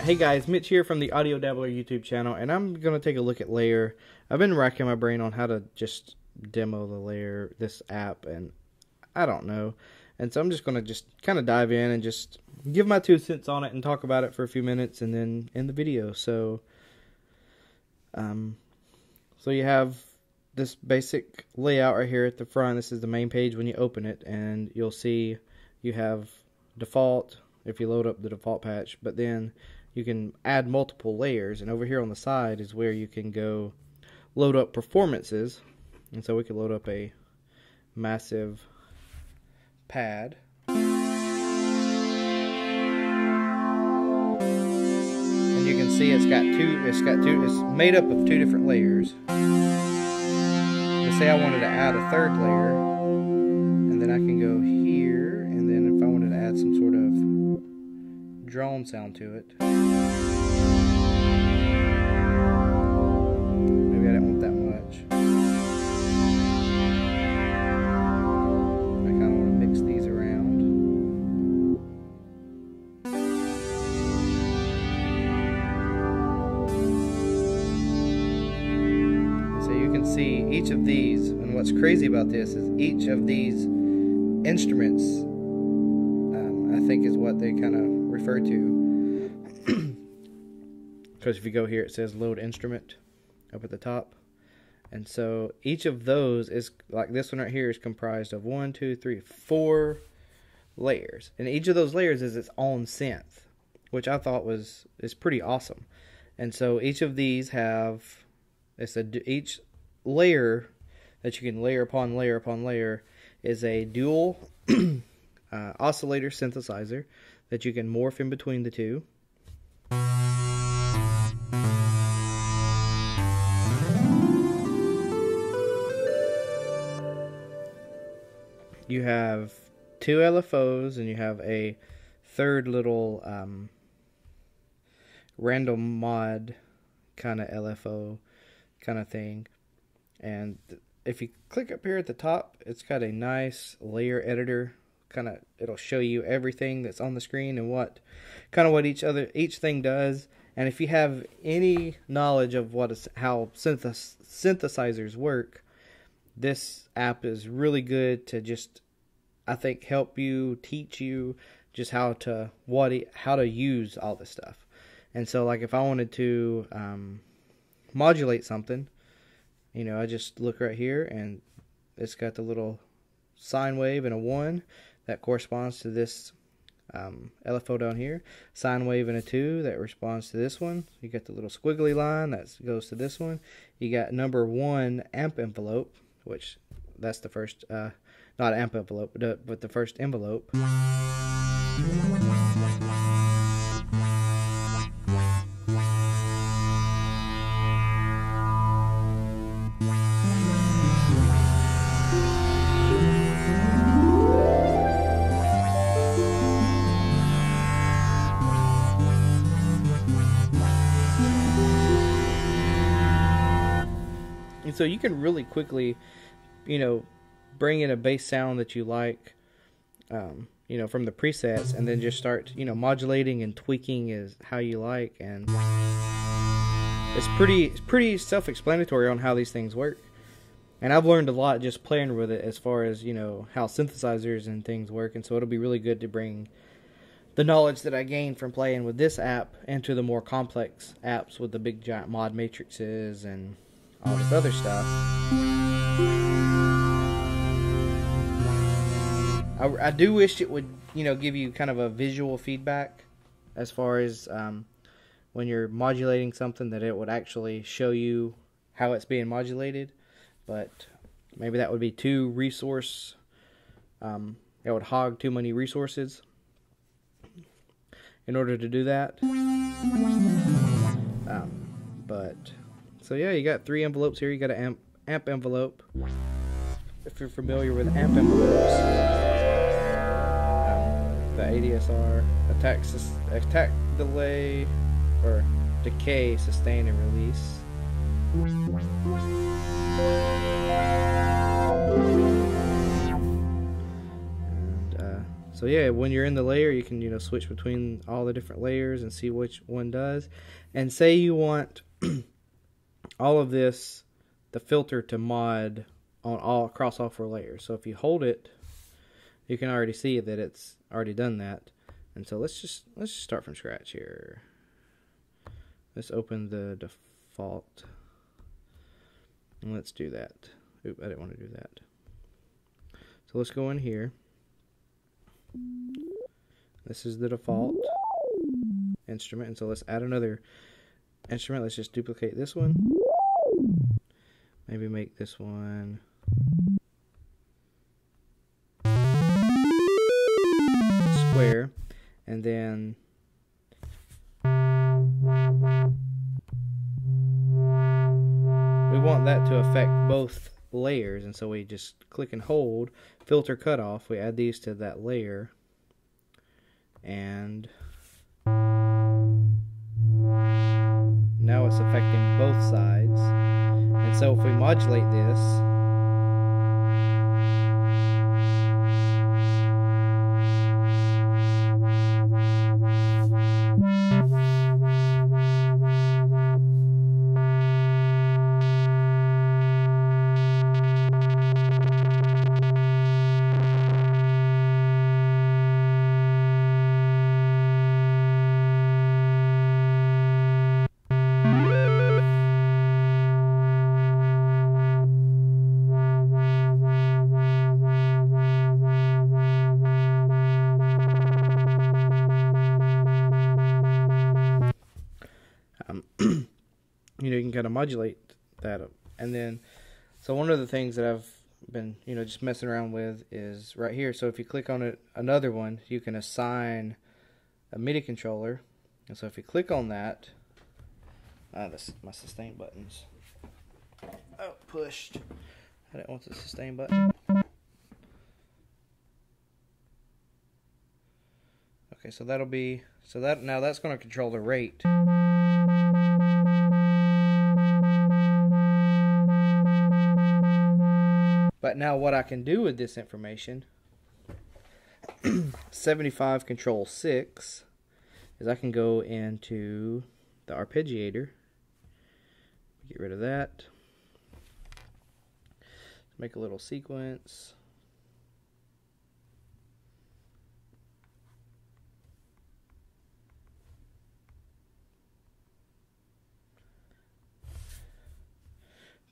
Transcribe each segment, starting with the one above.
Hey guys, Mitch here from the TheAudioDabbler YouTube channel, and I'm going to take a look at LayR. I've been racking my brain on how to just demo the LayR, this app, and I don't know. And so I'm just going to just kind of dive in and just give my 2 cents on it and talk about it for a few minutes and then end the video. So you have this basic layout right here at the front. This is the main page when you open it, and you'll see you have default if you load up the default patch, but then you can add multiple layers, and over here on the side is where you can go load up performances. And so we can load up a massive pad, and you can see it's made up of 2 different layers. Let's say I wanted to add a 3rd layer, and then I can go here, and then if I wanted to add some sort of drone sound to it, maybe I didn't want that much. I kind of want to mix these around. So you can see each of these, and what's crazy about this is each of these instruments, I think is what they kind of refer to, because if you go here it says load instrument up at the top, and so each of those is, like this one right here, is comprised of 1, 2, 3, 4 layers, and each of those layers is its own synth, which I thought is pretty awesome. And so each of these have each layer that you can layer upon layer upon layer is a dual oscillator synthesizer that you can morph in between the 2. You have 2 LFOs, and you have a 3rd little random mod kind of LFO kind of thing. And if you click up here at the top, it's got a nice layer editor. It'll show you everything that's on the screen and what each thing does. And if you have any knowledge of how synthesizers work, this app is really good to just, I think, help you, teach you just how to use all this stuff. And so, like, if I wanted to modulate something, you know, I just look right here, and it's got the little sine wave and a 1 that corresponds to this LFO down here. Sine wave and a 2 that responds to this one. You got the little squiggly line that goes to this one. You got number 1 amp envelope, which that's the first, not amp envelope, but the first envelope. And so you can really quickly, you know, bring in a bass sound that you like, you know, from the presets, and then just start, you know, modulating and tweaking is how you like. And it's pretty self-explanatory on how these things work. And I've learned a lot just playing with it as far as, you know, how synthesizers and things work. And so it'll be really good to bring the knowledge that I gained from playing with this app into the more complex apps with the big giant mod matrices and all this other stuff. I do wish it would, you know, give you kind of a visual feedback as far as when you're modulating something, that it would actually show you how it's being modulated. But maybe that would be too resource, it would hog too many resources in order to do that. So yeah, you got 3 envelopes here. You got an amp envelope. If you're familiar with amp envelopes, the ADSR, attack, delay, or decay, sustain, and release. So yeah, when you're in the layer, you can, you know, switch between all the different layers and see which one does. And say you want all of this, the filter, to mod on all across all 4 layers. So if you hold it, you can already see that it's already done that. And so let's just start from scratch here. Let's open the default. And let's do that. Oop, I didn't want to do that. So let's go in here. This is the default instrument, and so let's add another instrument. Let's just duplicate this one. Maybe make this one square, and then we want that to affect both layers, and so we just click and hold filter cutoff. We add these to that layer, and now it's affecting both sides. And so if we modulate this, you know, you can kind of modulate that up. And then, so one of the things that I've been, you know, just messing around with is right here. So if you click on it, another one, you can assign a MIDI controller. And so if you click on that, this my sustain buttons. Oh, pushed. I didn't want the sustain button. Okay, so that'll be, so that now that's going to control the rate. But now what I can do with this information, 75 control 6, is I can go into the Arpeggiator, get rid of that, make a little sequence.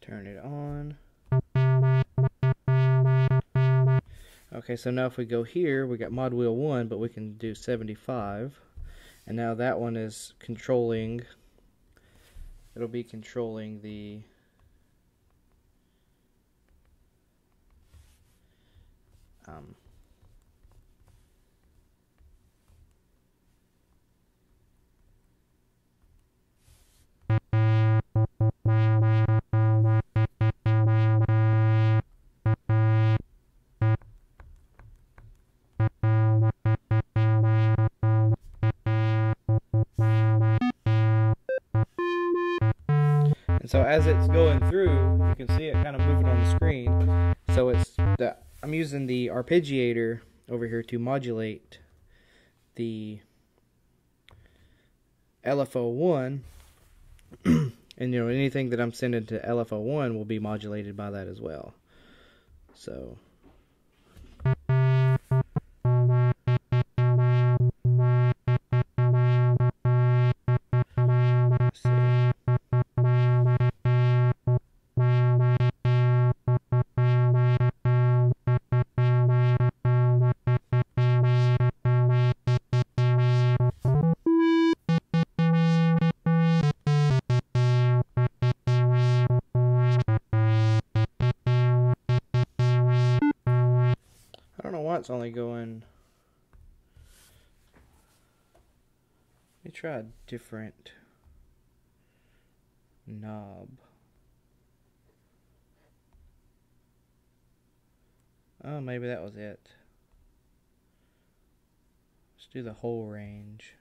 Turn it on. Okay, so now if we go here, we got mod wheel 1, but we can do 75. And now that one is controlling, it'll be controlling the and so as it's going through, you can see it kind of moving on the screen. So it's I'm using the Arpeggiator over here to modulate the LFO1, and you know, anything that I'm sending to LFO1 will be modulated by that as well. So let's see. I don't know why it's only going. Let me try a different knob. Oh, maybe that was it. Let's do the whole range.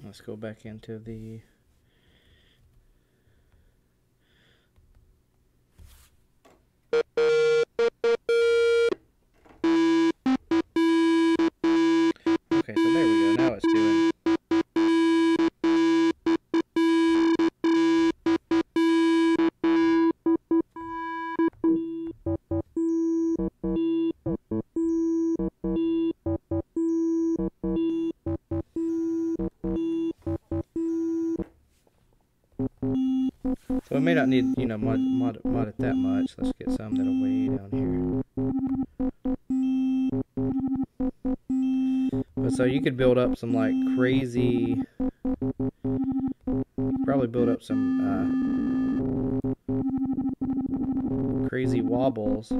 Let's go back into the So we may not need, you know, mod it that much. Let's get some that are way down here. But so you could build up some like crazy, probably build up some crazy wobbles.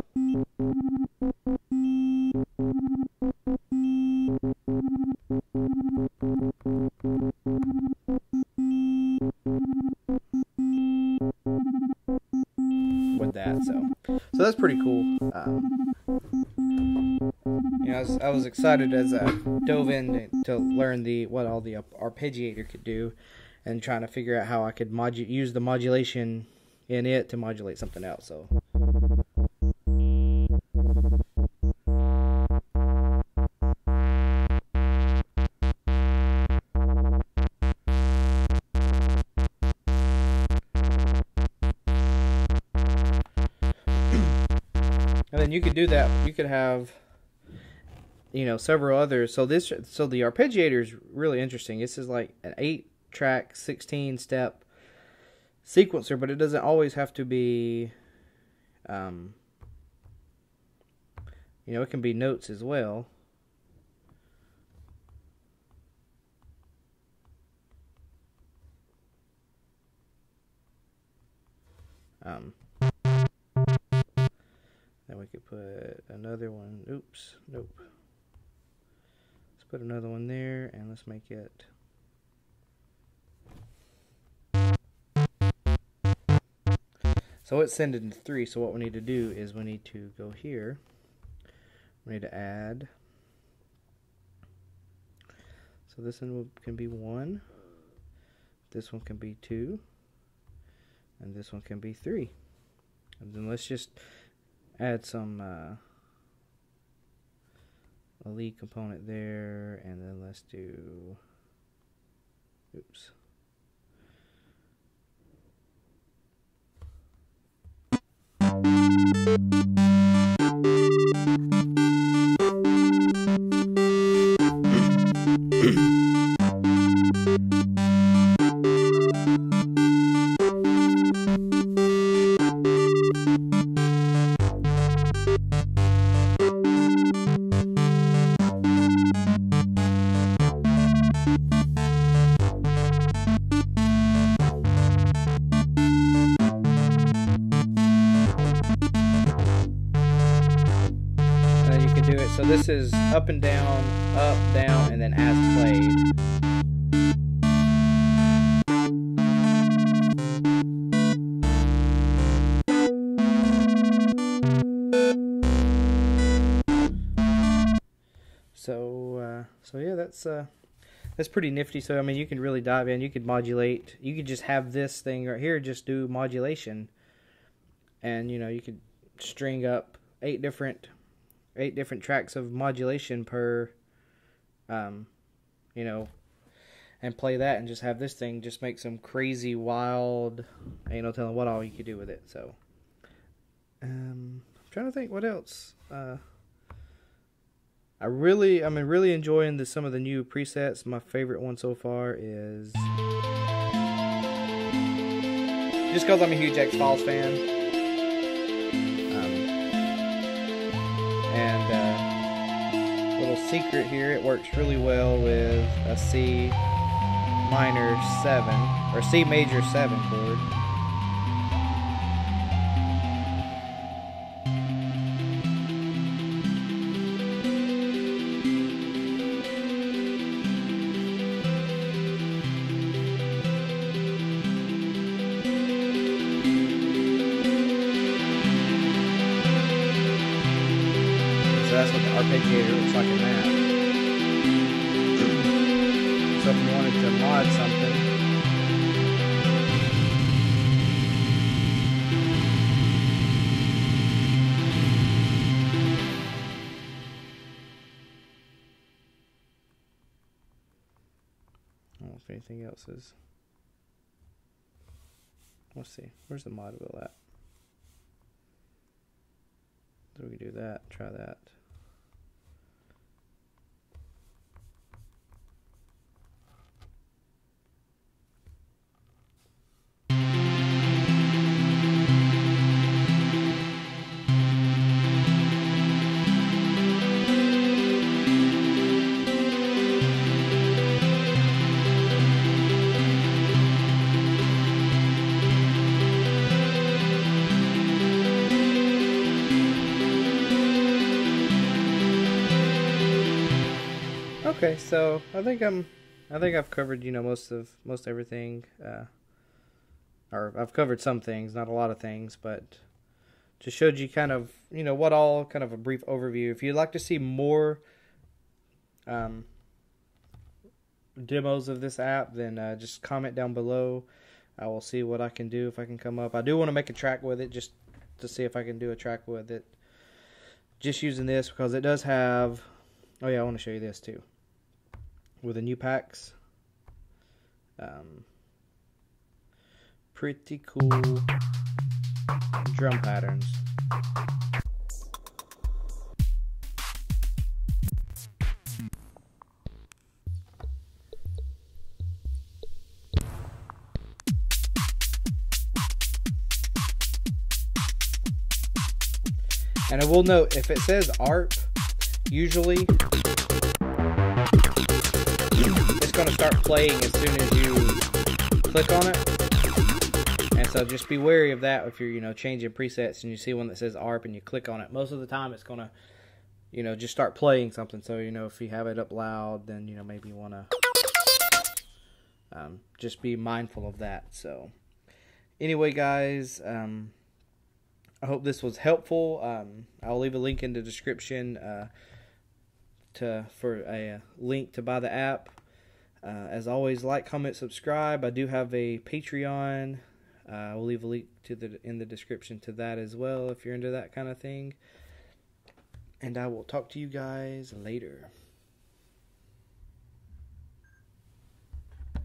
With that, so that's pretty cool. You know, I was excited as I dove in to learn what all the Arpeggiator could do, and trying to figure out how I could use the modulation in it to modulate something else. So. And then you could do that. You could have, you know, several others. So the Arpeggiator is really interesting. This is like an 8-track, 16-step sequencer, but it doesn't always have to be, you know, it can be notes as well. Then we could put another one. Oops, nope. Let's put another one there, and let's make it. So it's sending into 3. So what we need to do is we need to go here. We need to add. So this one can be 1. This one can be 2. And this one can be 3. And then let's just add some a lead component there, and then let's do, oops. So this is up and down, and then as played. So yeah, that's pretty nifty. So I mean, you can really dive in. You could modulate. You could just have this thing right here, just do modulation, and you know, you could string up 8 different tracks of modulation per, you know, and play that, and just have this thing just make some crazy, wild, ain't no telling what all you could do with it. So, I'm trying to think what else. I'm really enjoying some of the new presets. My favorite one so far is, just because I'm a huge X-Files fan. And little secret here, it works really well with a C minor 7 or C major 7 chord. That's what the Arpeggiator looks like in that. So if you wanted to mod something, I don't know if anything else is. Let's see, where's the mod wheel at? So we can do that, try that. Okay, so I think I've covered, you know, most everything, or I've covered some things, not a lot of things, but just showed you kind of, you know, what all, kind of a brief overview. If you'd like to see more demos of this app, then just comment down below. I will see what I can do, if I can come up. I do want to make a track with it, just to see if I can do a track with it, just using this, because it does have, oh yeah, I want to show you this too, with the new packs. Pretty cool drum patterns. And I will note, if it says ARP, usually it's going to start playing as soon as you click on it. And so just be wary of that if you're, you know, changing presets and you see one that says ARP and you click on it. Most of the time it's going to, you know, just start playing something. So, you know, if you have it up loud, then, you know, maybe you want to just be mindful of that. So anyway, guys, I hope this was helpful. I'll leave a link in the description for a link to buy the app. As always, like, comment, subscribe. I do have a Patreon. We'll leave a link in the description to that as well if you're into that kind of thing. And I will talk to you guys later.